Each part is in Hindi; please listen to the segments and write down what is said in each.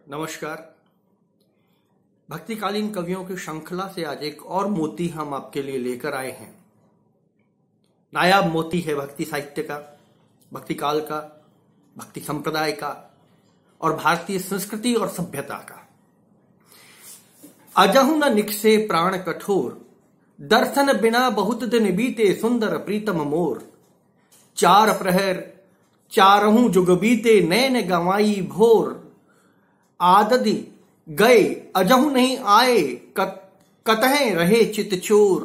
नमस्कार। भक्तिकालीन कवियों की श्रृंखला से आज एक और मोती हम आपके लिए लेकर आए हैं। नायाब मोती है भक्ति साहित्य का, भक्ति काल का, भक्ति संप्रदाय का और भारतीय संस्कृति और सभ्यता का। अजहु न निकसे प्राण कठोर, दर्शन बिना बहुत दिन बीते सुंदर प्रीतम मोर। चार प्रहर चारहु जुग बीते, नैन गंवाई भोर। आदि गए अजहु नहीं आए, कतह रहे चित चोर।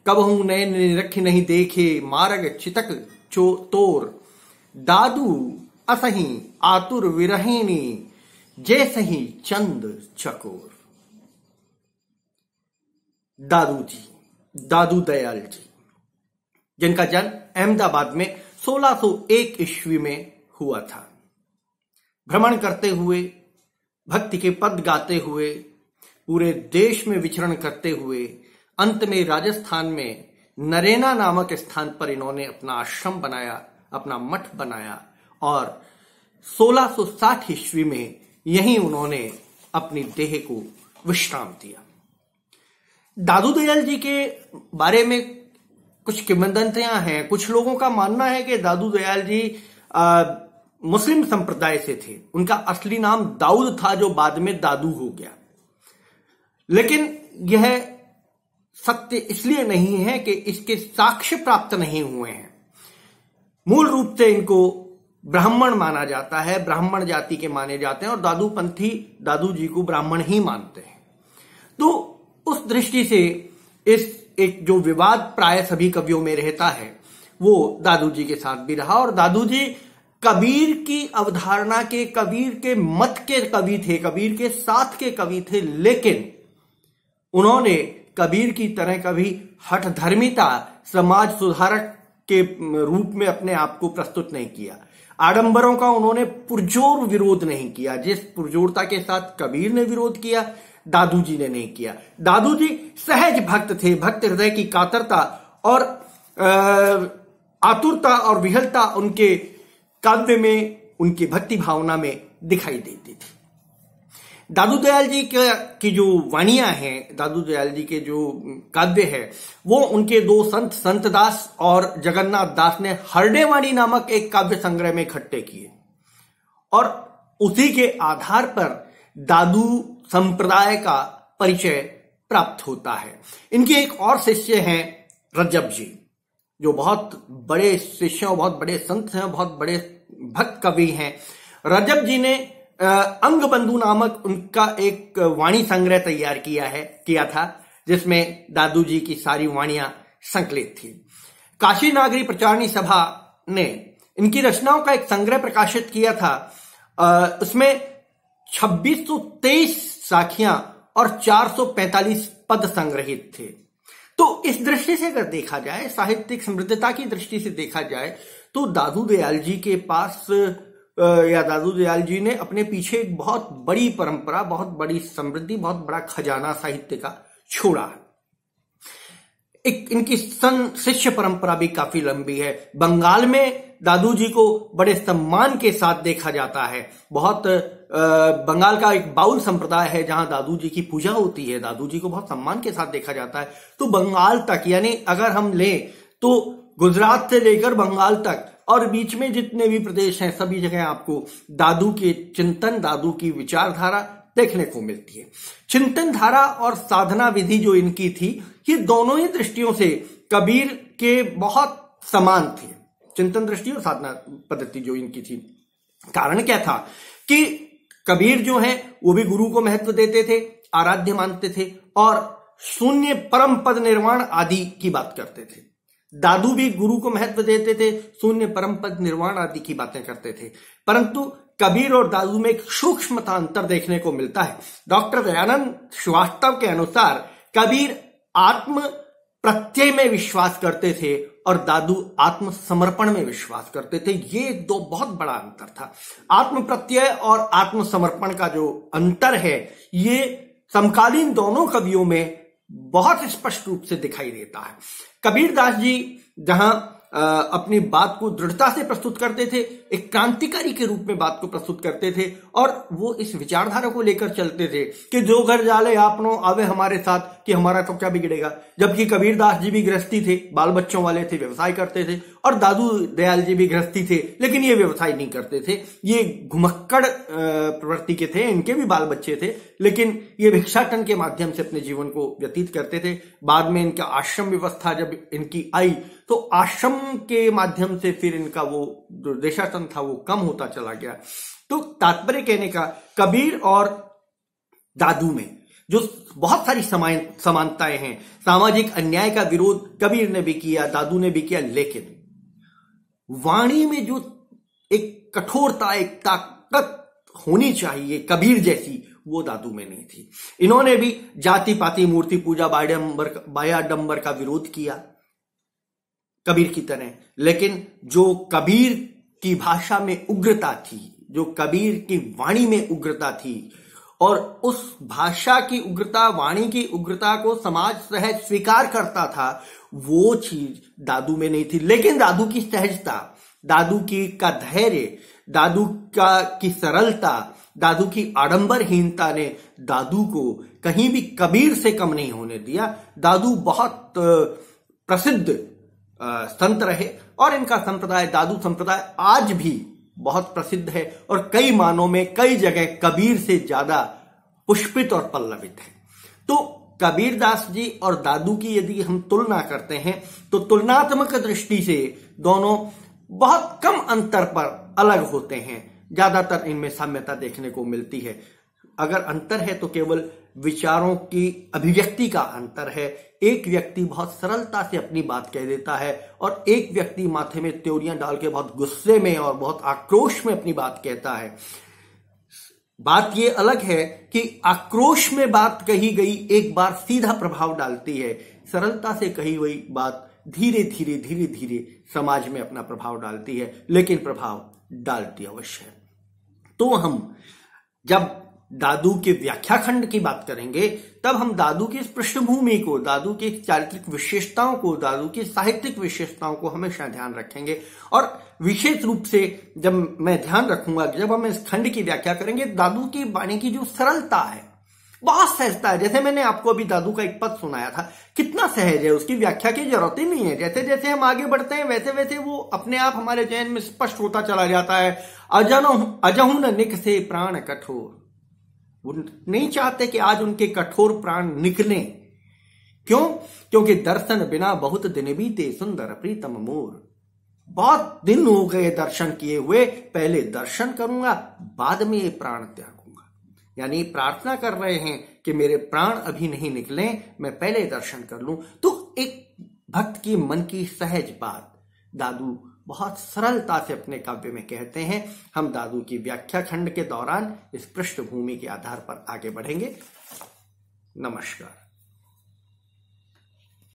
कबहू नैन निरख नहीं देखे, मार्ग चितक तोर। दादू असही आतुर विरहिणी, जैसही चंद चकोर। दादू जी, दादू दयाल जी, जिनका जन्म अहमदाबाद में 1601 ईस्वी में हुआ था। भ्रमण करते हुए, भक्ति के पद गाते हुए, पूरे देश में विचरण करते हुए अंत में राजस्थान में नरेना नामक स्थान पर इन्होंने अपना आश्रम बनाया, अपना मठ बनाया और 1660 ईस्वी में यहीं उन्होंने अपनी देह को विश्राम दिया। दादू दयाल जी के बारे में कुछ किंवदंतियां हैं। कुछ लोगों का मानना है कि दादू दयाल जी मुस्लिम संप्रदाय से थे। उनका असली नाम दाऊद था, जो बाद में दादू हो गया। लेकिन यह सत्य इसलिए नहीं है कि इसके साक्ष्य प्राप्त नहीं हुए हैं। मूल रूप से इनको ब्राह्मण माना जाता है, ब्राह्मण जाति के माने जाते हैं और दादू पंथी दादू जी को ब्राह्मण ही मानते हैं। तो उस दृष्टि से इस एक जो विवाद प्राय सभी कवियों में रहता है वो दादू जी के साथ भी रहा। और दादू जी कबीर की अवधारणा के, कबीर के मत के कवि थे, कबीर के साथ के कवि थे, लेकिन उन्होंने कबीर की तरह कभी हठधर्मिता, समाज सुधारक के रूप में अपने आप को प्रस्तुत नहीं किया। आडंबरों का उन्होंने पुरजोर विरोध नहीं किया। जिस पुरजोरता के साथ कबीर ने विरोध किया, दादू जी ने नहीं किया। दादू जी सहज भक्त थे। भक्त हृदय की कातरता और आतुरता और विहलता उनके काव्य में, उनकी भक्ति भावना में दिखाई देती थी। दादू दयाल जी की जो वाणियां हैं, दादू दयाल जी के जो काव्य है, वो उनके दो संत, संत दास और जगन्नाथ दास ने हरडेवाणी नामक एक काव्य संग्रह में इकट्ठे किए और उसी के आधार पर दादू संप्रदाय का परिचय प्राप्त होता है। इनके एक और शिष्य हैं रजब जी, जो बहुत बड़े शिष्य और बहुत बड़े संत हैं, बहुत बड़े भक्त कवि हैं। रजब जी ने अंग बंधु नामक उनका एक वाणी संग्रह तैयार किया था, जिसमें दादू जी की सारी वाणियां संकलित थी। काशी नागरी प्रचारणी सभा ने इनकी रचनाओं का एक संग्रह प्रकाशित किया था। उसमें 2623 साखियां और 445 पद संग्रहित थे। तो इस दृष्टि से अगर देखा जाए, साहित्यिक समृद्धता की दृष्टि से देखा जाए, तो दादू दयाल जी के पास या दादू दयाल जी ने अपने पीछे एक बहुत बड़ी परंपरा, बहुत बड़ी समृद्धि, बहुत बड़ा खजाना साहित्य का छोड़ा है। एक इनकी शिष्य परंपरा भी काफी लंबी है। बंगाल में दादू जी को बड़े सम्मान के साथ देखा जाता है। बहुत बंगाल का एक बाउल संप्रदाय है जहां दादू जी की पूजा होती है। दादू जी को बहुत सम्मान के साथ देखा जाता है। तो बंगाल तक, यानी अगर हम लें तो गुजरात से लेकर बंगाल तक और बीच में जितने भी प्रदेश हैं, सभी जगह आपको दादू के चिंतन, दादू की विचारधारा देखने को मिलती है। चिंतन धारा और साधना विधि जो इनकी थी, ये दोनों ही दृष्टियों से कबीर के बहुत समान थे। चिंतन दृष्टि और साधना पद्धति जो इनकी थी। कारण क्या था कि कबीर जो है वो भी गुरु को महत्व देते थे, आराध्य मानते थे और शून्य परम पद निर्वाण आदि की बात करते थे। दादू भी गुरु को महत्व देते थे, शून्य परम पद निर्वाण आदि की बातें करते थे। परंतु कबीर और दादू में एक सूक्ष्मता अंतर देखने को मिलता है। डॉक्टर दयानंद श्रीवास्तव के अनुसार कबीर आत्म प्रत्यय में विश्वास करते थे और दादू आत्म समर्पण में विश्वास करते थे। ये दो बहुत बड़ा अंतर था। आत्म प्रत्यय और आत्म समर्पण का जो अंतर है, ये समकालीन दोनों कवियों में बहुत स्पष्ट रूप से दिखाई देता है। कबीर दास जी जहां अपनी बात को दृढ़ता से प्रस्तुत करते थे, एक क्रांतिकारी के रूप में बात को प्रस्तुत करते थे और वो इस विचारधारा को लेकर चलते थे कि जो घर जाले आपनो आवे हमारे साथ, कि हमारा तो क्या बिगड़ेगा। जबकि कबीरदास जी भी गृहस्थी थे, बाल बच्चों वाले थे, व्यवसाय करते थे, और दादू दयाल जी भी गृहस्थी थे, लेकिन ये व्यवसाय नहीं करते थे। ये घुमक्कड़ प्रवृत्ति के थे, इनके भी बाल बच्चे थे, लेकिन ये भिक्षाटन के माध्यम से अपने जीवन को व्यतीत करते थे। बाद में इनका आश्रम व्यवस्था जब इनकी आई तो आश्रम के माध्यम से फिर इनका वो जो देशाटन था वो कम होता चला गया। तो तात्पर्य कहने का, कबीर और दादू में जो बहुत सारी समानताएं हैं, सामाजिक अन्याय का विरोध कबीर ने भी किया, दादू ने भी किया, लेकिन वाणी में जो एक कठोरता, एक ताकत होनी चाहिए कबीर जैसी, वो दादू में नहीं थी। इन्होंने भी जाति पाति मूर्ति पूजा बायाडंबर का विरोध किया कबीर की तरह, लेकिन जो कबीर की भाषा में उग्रता थी, जो कबीर की वाणी में उग्रता थी, और उस भाषा की उग्रता, वाणी की उग्रता को समाज सहज स्वीकार करता था, वो चीज दादू में नहीं थी। लेकिन दादू की सहजता, दादू का धैर्य, दादू की सरलता, दादू की आडंबरहीनता ने दादू को कहीं भी कबीर से कम नहीं होने दिया। दादू बहुत प्रसिद्ध संत रहे और इनका संप्रदाय, दादू संप्रदाय, आज भी बहुत प्रसिद्ध है और कई मानों में कई जगह कबीर से ज्यादा पुष्पित और पल्लवित है। तो कबीरदास जी और दादू की यदि हम तुलना करते हैं तो तुलनात्मक दृष्टि से दोनों बहुत कम अंतर पर अलग होते हैं, ज्यादातर इनमें साम्यता देखने को मिलती है। अगर अंतर है तो केवल विचारों की अभिव्यक्ति का अंतर है। एक व्यक्ति बहुत सरलता से अपनी बात कह देता है और एक व्यक्ति माथे में त्योरियां डाल के बहुत गुस्से में और बहुत आक्रोश में अपनी बात कहता है। बात यह अलग है कि आक्रोश में बात कही गई एक बार सीधा प्रभाव डालती है, सरलता से कही हुई बात धीरे धीरे धीरे धीरे समाज में अपना प्रभाव डालती है, लेकिन प्रभाव डालती अवश्य है। तो हम जब दादू के व्याख्या खंड की बात करेंगे तब हम दादू की इस पृष्ठभूमि को, दादू की चारित्रिक विशेषताओं को, दादू की साहित्यिक विशेषताओं को हमेशा ध्यान रखेंगे। और विशेष रूप से जब मैं ध्यान रखूंगा, जब हम इस खंड की व्याख्या करेंगे, दादू की वाणी की जो सरलता है, बहुत सहजता है। जैसे मैंने आपको अभी दादू का एक पद सुनाया था, कितना सहज है, उसकी व्याख्या की जरूरत ही नहीं है। जैसे जैसे हम आगे बढ़ते हैं वैसे वैसे वो अपने आप हमारे चयन में स्पष्ट होता चला जाता है। अजहु न निक से प्राण कठोर, वो नहीं चाहते कि आज उनके कठोर प्राण निकले। क्यों? क्योंकि दर्शन बिना बहुत दिन बीते सुंदर प्रीतम मोर। बहुत दिन हो गए दर्शन किए हुए, पहले दर्शन करूंगा बाद में ये प्राण त्यागूंगा। यानी प्रार्थना कर रहे हैं कि मेरे प्राण अभी नहीं निकले, मैं पहले दर्शन कर लूं। तो एक भक्त की मन की सहज बात दादू बहुत सरलता से अपने काव्य में कहते हैं। हम दादू की व्याख्या खंड के दौरान इस पृष्ठभूमि के आधार पर आगे बढ़ेंगे। नमस्कार।